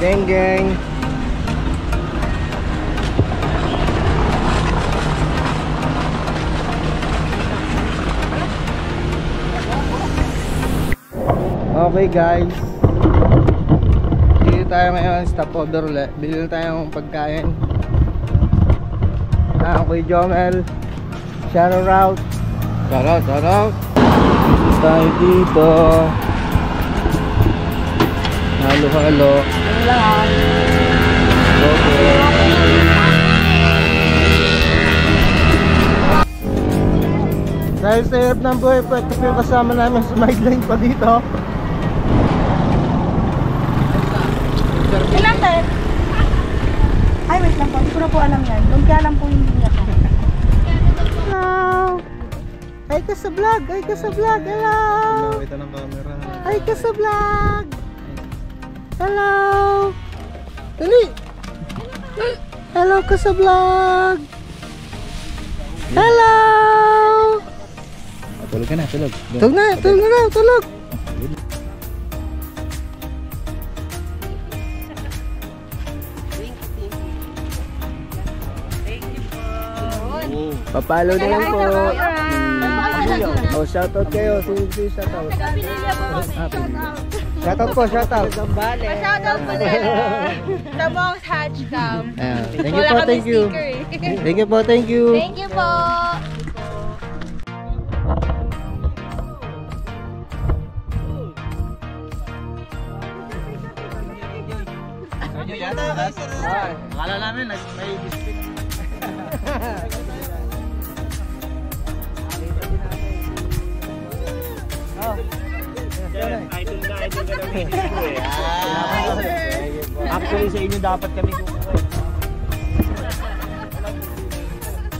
Geng geng. Okay guys, dito tayo ngayon, stopover ulit. Bili na tayong pagkain. Kuya Jomel, shout out. Tayo dito. Halo. Okay. Dahil sa hirap ng buhay po, ito po yung kasama namin sa sideline pa dito. Ilan tayo? Ay, wait lang po. Hindi ko na po alam yan. Doon kaya lang po yung linya ko. Hello! Ay ka sa vlog! Hello! Nakita ng camera. Ay ka sa vlog! Hello! Dali! Hello ka sa vlog! Hello! Tulog ka na, tulog. Tulog! Papalo na lang po. Oh, shoutout kayo. Sino shoutout? Shoutout po. Shoutout po din. The most hatch cam. Thank you po, thank you. Thank you po, thank you. Thank you po. Akala namin may biscuit. Idol ka ng Mexico eh. Actually sa inyo dapat kami kukuha.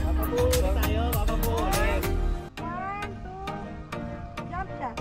Papabuhuli tayo, papabuhuli. 1, 2, jump shot.